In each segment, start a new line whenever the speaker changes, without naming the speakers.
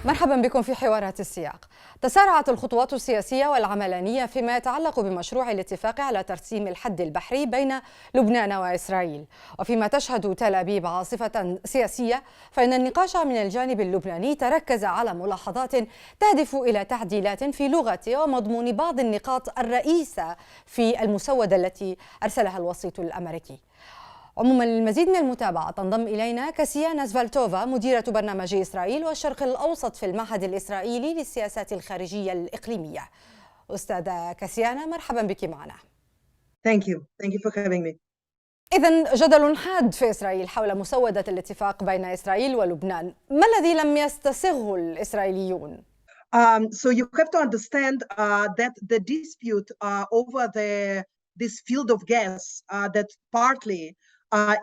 مرحبا بكم في حوارات السياق. تسارعت الخطوات السياسية والعملانية فيما يتعلق بمشروع الاتفاق على ترسيم الحد البحري بين لبنان وإسرائيل، وفيما تشهد تل أبيب عاصفة سياسية فإن النقاش من الجانب اللبناني تركز على ملاحظات تهدف إلى تعديلات في لغة ومضمون بعض النقاط الرئيسة في المسودة التي أرسلها الوسيط الأمريكي. عموما للمزيد من المتابعة تنضم إلينا كسينيا سفطلوفا مديرة برنامج إسرائيل والشرق الأوسط في المعهد الإسرائيلي للسياسات الخارجية الإقليمية. أستاذة كسينيا، مرحبا بك معنا.
Thank you for having me.
إذن جدل حاد في إسرائيل حول مسودة الاتفاق بين إسرائيل ولبنان، ما الذي لم يستسغه الإسرائيليون؟
So you have to understand that the dispute over this field of gas that partly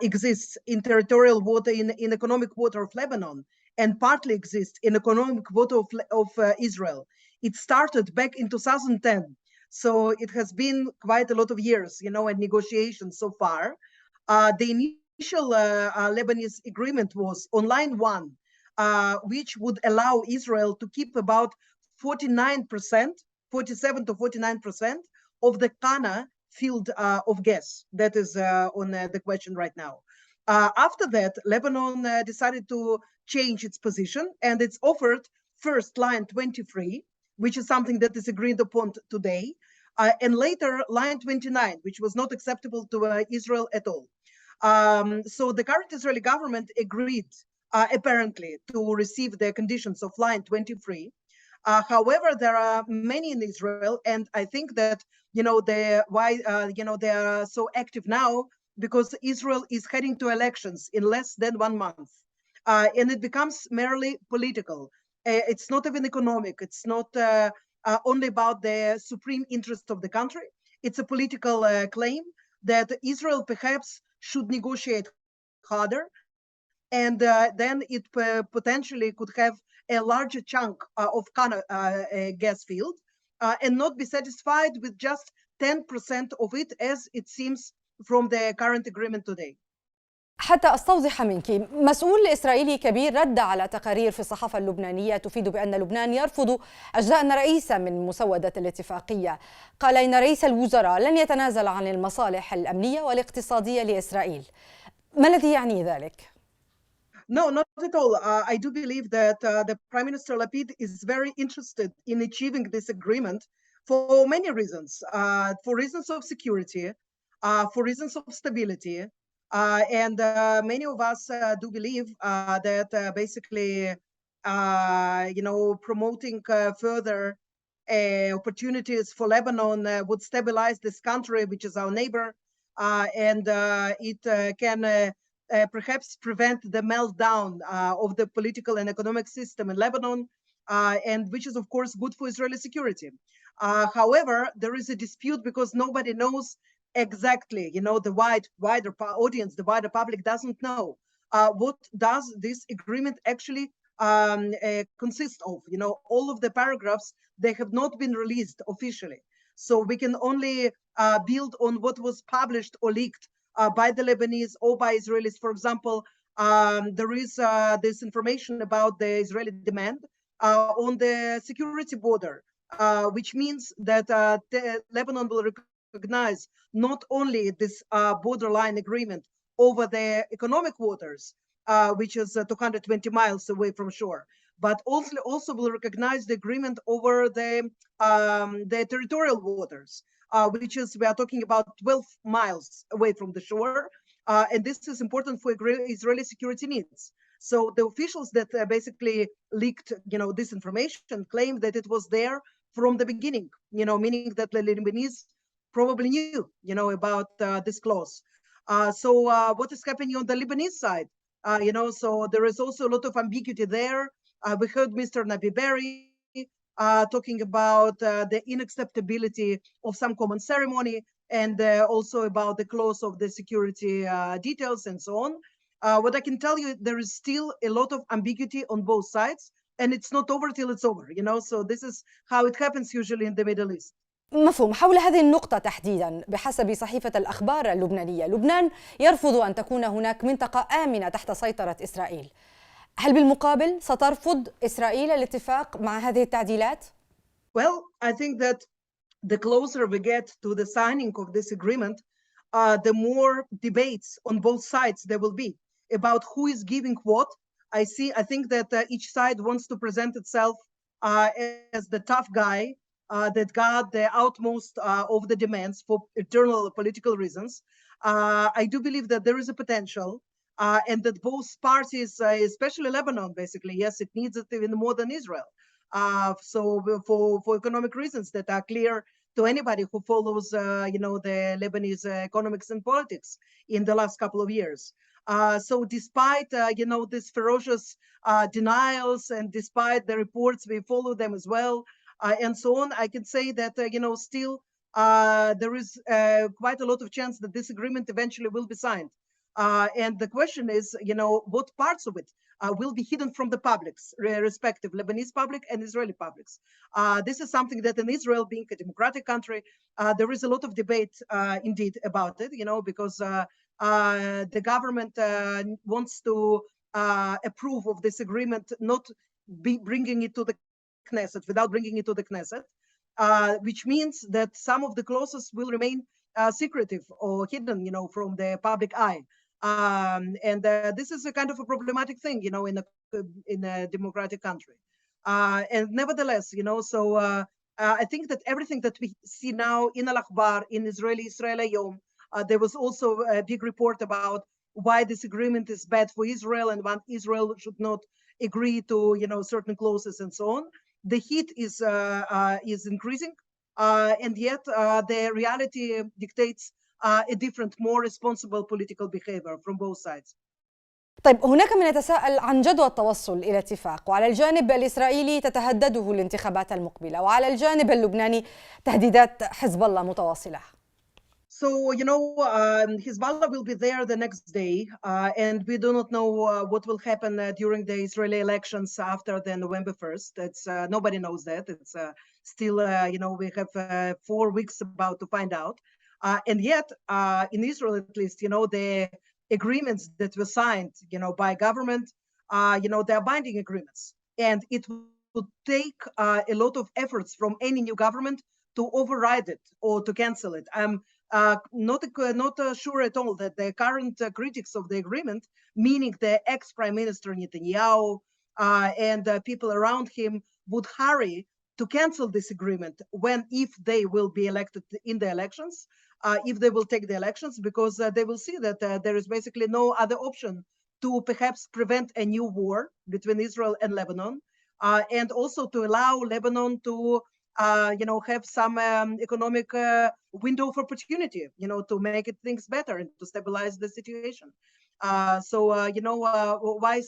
exists in territorial water, in economic water of Lebanon, and partly exists in economic water of Israel. It started back in 2010. So it has been quite a lot of years, and negotiations so far. The initial Lebanese agreement was on line one, which would allow Israel to keep about 47 to 49% of the Kana field of gas. That is on the question right now. After that, Lebanon decided to change its position, and it's offered first line 23, which is something that is agreed upon today, and later line 29, which was not acceptable to Israel at all. So the current Israeli government agreed apparently to receive the conditions of line 23. However, there are many in Israel, and I think that they are so active now because Israel is heading to elections in less than 1 month, and it becomes merely political. It's not even economic. It's not only about the supreme interest of the country. It's a political claim that Israel perhaps should negotiate harder, and then it potentially could have a larger chunk of Kana gas field and not be satisfied with just 10% of it, as it seems from the current agreement today.
حتى أستوضح منك، مسؤول إسرائيلي كبير رد على تقارير في الصحافة اللبنانية تفيد بأن لبنان يرفض أجزاء رئيسة من مسودة الاتفاقية. قال إن رئيس الوزراء لن يتنازل عن المصالح الأمنية والاقتصادية لإسرائيل. ما الذي يعني ذلك؟
No, not at all. I do believe that the Prime Minister Lapid is very interested in achieving this agreement for many reasons. For reasons of security, for reasons of stability, and many of us do believe that basically, promoting further opportunities for Lebanon would stabilize this country, which is our neighbor, and it can perhaps prevent the meltdown of the political and economic system in Lebanon, and which is, of course, good for Israeli security. However, there is a dispute because nobody knows exactly, the wider audience, the wider public doesn't know what does this agreement actually consist of. All of the paragraphs, they have not been released officially. So we can only build on what was published or leaked by the Lebanese or by Israelis. For example, there is this information about the Israeli demand on the security border, which means that Lebanon will recognize not only this borderline agreement over the economic waters, which is 220 miles away from shore, but also will recognize the agreement over the territorial waters, which is, we are talking about 12 miles away from the shore. And this is important for Israeli security needs. So the officials that basically leaked, this information claimed that it was there from the beginning, meaning that the Lebanese probably knew, about this clause. So what is happening on the Lebanese side? So there is also a lot of ambiguity there. We heard Mr. Nabi Berri talking about the unacceptability of some common ceremony, and also about the clause of the security details and so on. What I can tell you, there is still a lot of ambiguity on both sides, and it's not over till it's over, so this is how it happens usually in the Middle East.
مفهوم. حول هذه النقطة تحديدا، بحسب صحيفة الأخبار اللبنانية، لبنان يرفض أن تكون هناك منطقة آمنة تحت سيطرة إسرائيل. هل بالمقابل سترفض إسرائيل الاتفاق مع هذه التعديلات؟
Well, I think that the closer we get to the signing of this agreement, the more debates on both sides there will be about who is giving what. I think that each side wants to present itself as the tough guy that got the utmost of the demands for eternal political reasons. I do believe that there is a potential and that both parties, especially Lebanon, basically, yes, it needs it even more than Israel. So for economic reasons that are clear to anybody who follows, the Lebanese economics and politics in the last couple of years. So despite, these ferocious denials and despite the reports, we follow them as well, and so on, I can say that, still there is quite a lot of chance that this agreement eventually will be signed. And the question is, what parts of it will be hidden from the publics, respective Lebanese public and Israeli publics. This is something that in Israel, being a democratic country, there is a lot of debate indeed about it, because the government wants to approve of this agreement, not be bringing it to the Knesset, without bringing it to the Knesset, which means that some of the clauses will remain secretive or hidden, from the public eye. And this is a kind of a problematic thing, in a democratic country. And nevertheless, so I think that everything that we see now in Al-Akhbar, in Israel Hayom, there was also a big report about why this agreement is bad for Israel and why Israel should not agree to, certain clauses and so on. The heat is increasing, and yet the reality dictates a different, more responsible political behavior from both sides.
طيب هناك من يتساءل عن جدوى التوصل إلى اتفاق، وعلى الجانب الإسرائيلي تتهدده الانتخابات المقبلة، وعلى الجانب اللبناني تهديدات حزب الله متواصلة.
So, Hezbollah will be there the next day, and we do not know what will happen during the Israeli elections after the November 1st. It's nobody knows that. It's still, we have 4 weeks about to find out. And yet, in Israel at least, the agreements that were signed, by government, they are binding agreements. And it would take a lot of efforts from any new government to override it or to cancel it. I'm not sure at all that the current critics of the agreement, meaning the ex-Prime Minister Netanyahu and people around him, would hurry to cancel this agreement if they will be elected in the elections, if they will take the elections, because they will see that there is basically no other option to perhaps prevent a new war between Israel and Lebanon, and also to allow Lebanon to have some economic window of opportunity, to make things better and to stabilize the situation. Why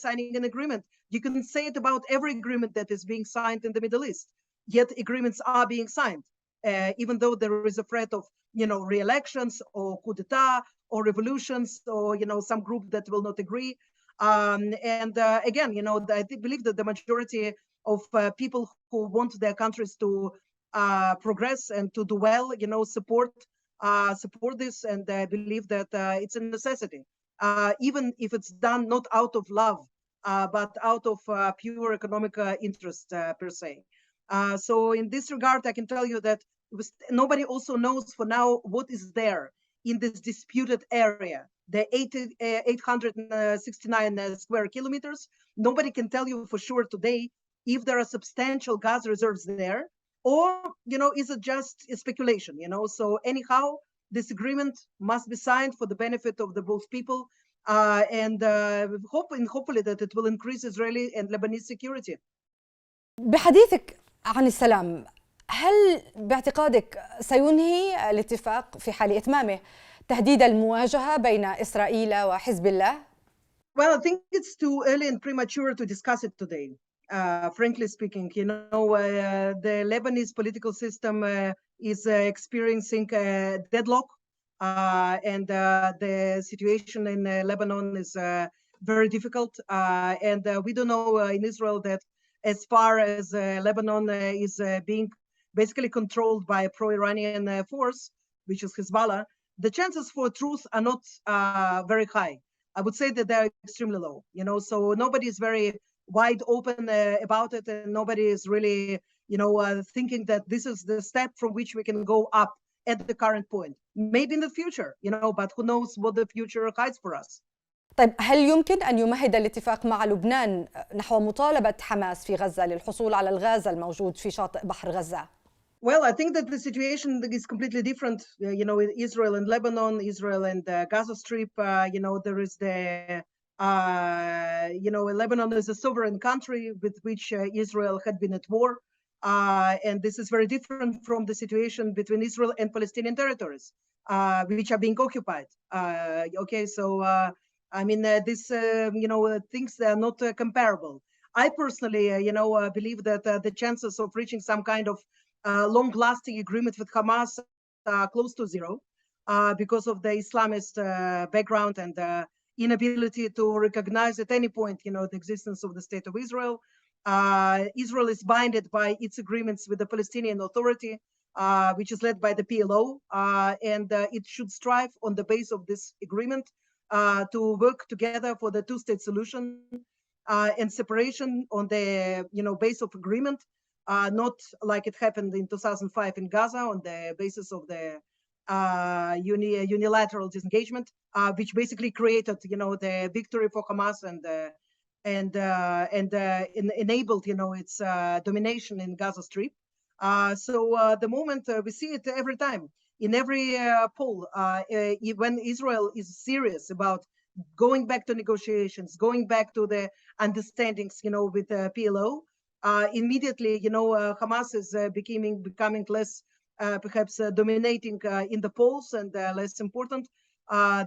signing an agreement? You can say it about every agreement that is being signed in the Middle East, yet agreements are being signed, even though there is a threat of, re-elections or coup d'etat or revolutions or, some group that will not agree. Again, I believe that the majority of people who want their countries to progress and to do well, support this, and I believe that it's a necessity, even if it's done not out of love, but out of pure economic interest per se. So in this regard, I can tell you that nobody also knows for now what is there in this disputed area, the 869 square kilometers. Nobody can tell you for sure today if there are substantial gas reserves there, or, is it just a speculation, So anyhow, this agreement must be signed for the benefit of the both people, and hopefully that it will increase Israeli and Lebanese security.
بحديثك عن السلام، هل باعتقادك سينهي الاتفاق في حال إتمامه تهديد المواجهة بين إسرائيل وحزب الله؟
Well, I think it's too early and premature to discuss it today. Frankly speaking, the Lebanese political system is experiencing a deadlock, and the situation in Lebanon is very difficult. And we do know in Israel that as far as Lebanon is being basically controlled by a pro-Iranian force, which is Hezbollah, the chances for truce are not very high. I would say that they're extremely low, so nobody is very wide open about it, and nobody is really, thinking that this is the step from which we can go up at the current point. Maybe in the future, but who knows what the future hides for us.
طيب هل يمكن أن يمهد الاتفاق مع لبنان نحو مطالبة حماس في غزة للحصول على الغاز الموجود في شاطئ بحر غزة؟
Well, I think that the situation is completely different. With Israel and Lebanon, Israel and the Gaza Strip, there is Lebanon is a sovereign country with which Israel had been at war. And this is very different from the situation between Israel and Palestinian territories, which are being occupied. These things are not comparable. I personally, believe that the chances of reaching some kind of long-lasting agreement with Hamas are close to zero because of the Islamist background and inability to recognize at any point, the existence of the State of Israel. Israel is bounded by its agreements with the Palestinian Authority, which is led by the PLO, and it should strive on the base of this agreement to work together for the two-state solution and separation on the base of agreement, not like it happened in 2005 in Gaza on the basis of the unilateral disengagement, which basically created the victory for Hamas and enabled its domination in Gaza Strip. So the moment we see it every time in every poll, when Israel is serious about going back to negotiations, going back to the understandings, with the PLO, immediately, Hamas is becoming less, perhaps dominating in the polls and less important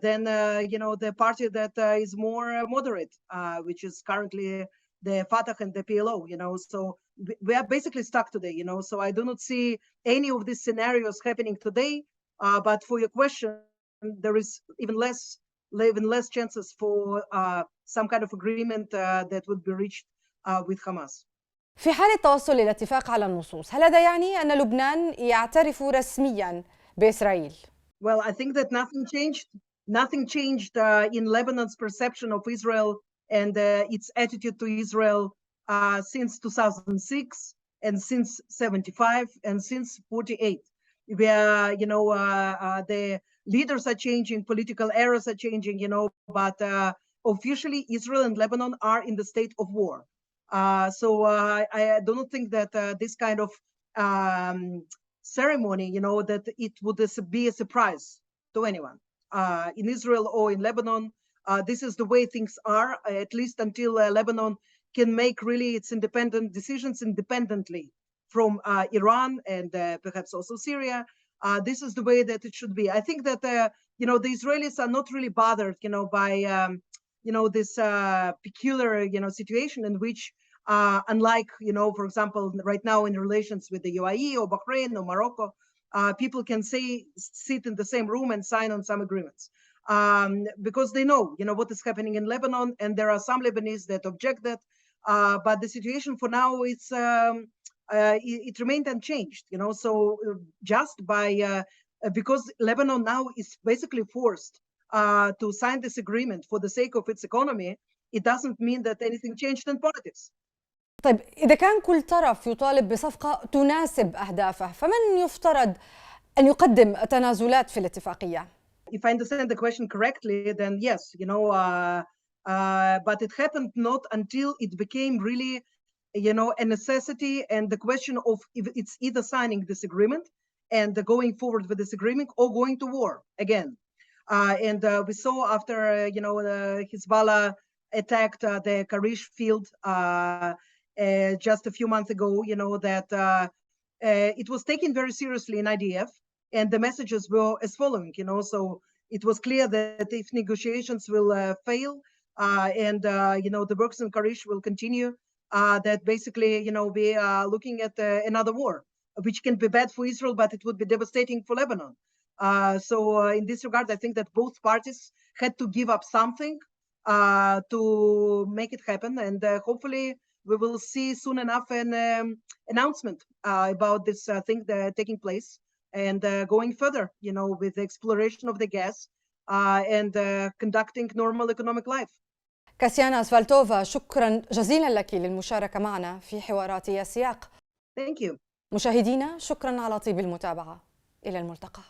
than, the party that is more moderate, which is currently the Fatah and the PLO, So we are basically stuck today, So I do not see any of these scenarios happening today. But for your question, there is even less chances for some kind of agreement that would be reached with Hamas.
في حال التوصل للاتفاق على النصوص، هل هذا يعني أن لبنان يعترف رسمياً بإسرائيل؟
Well, I think that nothing changed. Nothing changed in Lebanon's perception of Israel and its attitude to Israel since 2006 and since 75 and since 48. Where the leaders are changing, political eras are changing, but officially Israel and Lebanon are in the state of war. So I don't think that this kind of ceremony, that it would be a surprise to anyone in Israel or in Lebanon. This is the way things are, at least until Lebanon can make really its independent decisions independently from Iran and perhaps also Syria. This is the way that it should be. I think that, the Israelis are not really bothered, by, this peculiar, situation in which, unlike, for example, right now in relations with the UAE or Bahrain or Morocco, people can sit in the same room and sign on some agreements because they know, what is happening in Lebanon, and there are some Lebanese that object that. But the situation for now is it remained unchanged, So just by because Lebanon now is basically forced to sign this agreement for the sake of its economy, it doesn't mean that anything changed in politics.
طيب إذا كان كل طرف يطالب بصفقة تناسب أهدافه، فمن يفترض أن يقدم تنازلات في الاتفاقية؟
If I understand the question correctly, then yes, but it happened not until it became really, a necessity, and the question of if it's either signing this agreement and going forward with this agreement or going to war again. And we saw after, Hezbollah attacked the Karish field just a few months ago, that it was taken very seriously in IDF, and the messages were as following, So it was clear that if negotiations will fail and, the works in Karish will continue, that basically, we are looking at another war, which can be bad for Israel, but it would be devastating for Lebanon. So in this regard, I think that both parties had to give up something to make it happen. And hopefully we will see soon enough an announcement about this thing taking place and going further, with the exploration of the gas and conducting normal economic life.
كسيانا سفطلوفا، شكرا جزيلا لك للمشاركة معنا في حوارات السياق.
Thank you.
مشاهدينا، شكرا على طيب المتابعة. إلى الملتقى.